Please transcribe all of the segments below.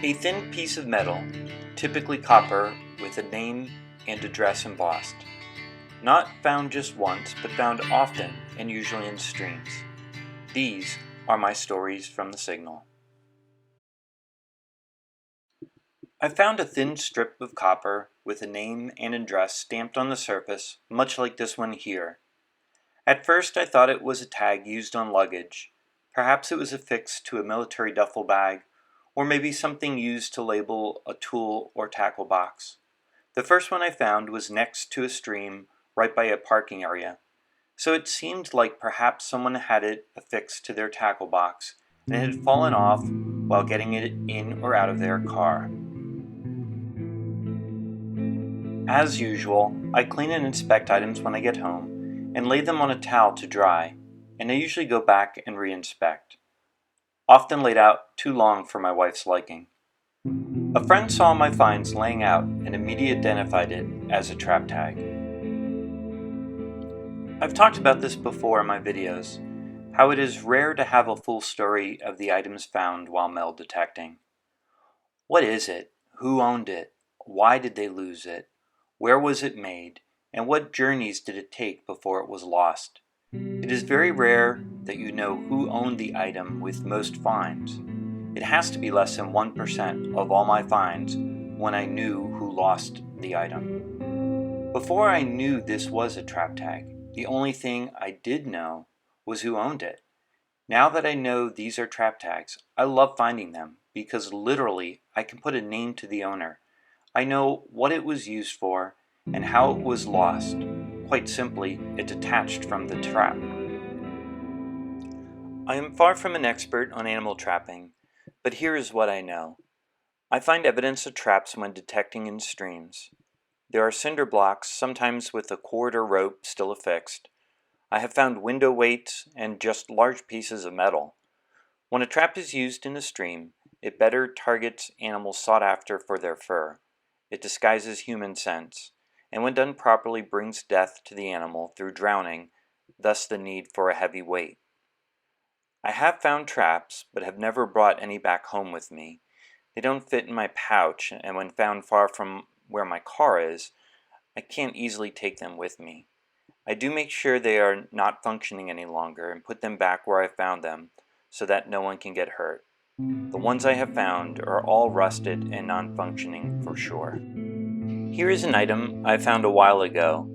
A thin piece of metal, typically copper, with a name and address embossed. Not found just once, but found often and usually in streams. These are my stories from the signal. I found a thin strip of copper with a name and address stamped on the surface, much like this one here. At first I thought it was a tag used on luggage. Perhaps it was affixed to a military duffel bag, or maybe something used to label a tool or tackle box. The first one I found was next to a stream right by a parking area, so it seemed like perhaps someone had it affixed to their tackle box and it had fallen off while getting it in or out of their car. As usual, I clean and inspect items when I get home and lay them on a towel to dry, and I usually go back and re-inspect. Often laid out too long for my wife's liking. A friend saw my finds laying out and immediately identified it as a trap tag. I've talked about this before in my videos, how it is rare to have a full story of the items found while metal detecting. What is it? Who owned it? Why did they lose it? Where was it made? And what journeys did it take before it was lost? It is very rare that you know who owned the item with most finds. It has to be less than 1% of all my finds when I knew who lost the item. Before I knew this was a trap tag, the only thing I did know was who owned it. Now that I know these are trap tags, I love finding them because literally I can put a name to the owner. I know what it was used for and how it was lost. Quite simply, it detached from the trap. I am far from an expert on animal trapping, but here is what I know. I find evidence of traps when detecting in streams. There are cinder blocks, sometimes with a cord or rope still affixed. I have found window weights and just large pieces of metal. When a trap is used in a stream, it better targets animals sought after for their fur. It disguises human scents, and when done properly brings death to the animal through drowning, thus the need for a heavy weight. I have found traps, but have never brought any back home with me. They don't fit in my pouch, and when found far from where my car is, I can't easily take them with me. I do make sure they are not functioning any longer and put them back where I found them so that no one can get hurt. The ones I have found are all rusted and non-functioning for sure. Here is an item I found a while ago,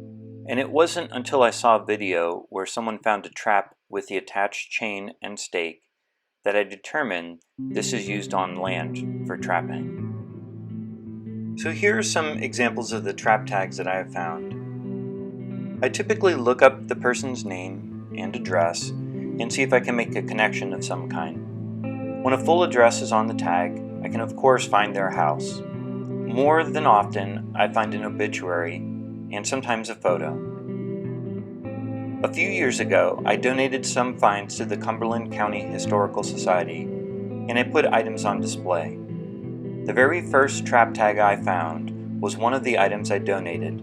and it wasn't until I saw a video where someone found a trap with the attached chain and stake that I determined this is used on land for trapping. So here are some examples of the trap tags that I have found. I typically look up the person's name and address and see if I can make a connection of some kind. When a full address is on the tag, I can of course find their house. More than often, I find an obituary and sometimes a photo. A few years ago, I donated some finds to the Cumberland County Historical Society, and I put items on display. The very first trap tag I found was one of the items I donated,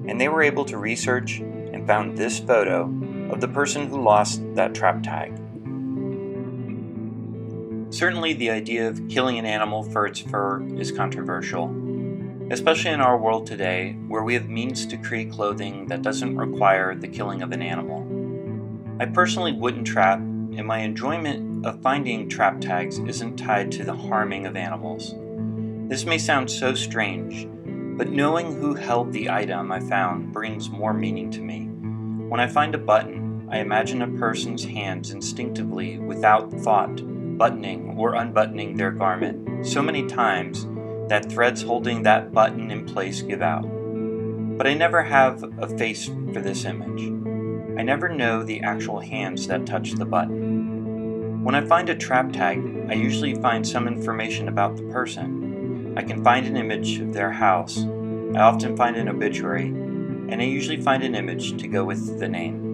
and they were able to research and found this photo of the person who lost that trap tag. Certainly the idea of killing an animal for its fur is controversial, especially in our world today where we have means to create clothing that doesn't require the killing of an animal. I personally wouldn't trap, and my enjoyment of finding trap tags isn't tied to the harming of animals. This may sound so strange, but knowing who held the item I found brings more meaning to me. When I find a button, I imagine a person's hands instinctively, without thought, buttoning or unbuttoning their garment so many times that threads holding that button in place give out. But I never have a face for this image. I never know the actual hands that touch the button. When I find a trap tag, I usually find some information about the person. I can find an image of their house. I often find an obituary, and I usually find an image to go with the name.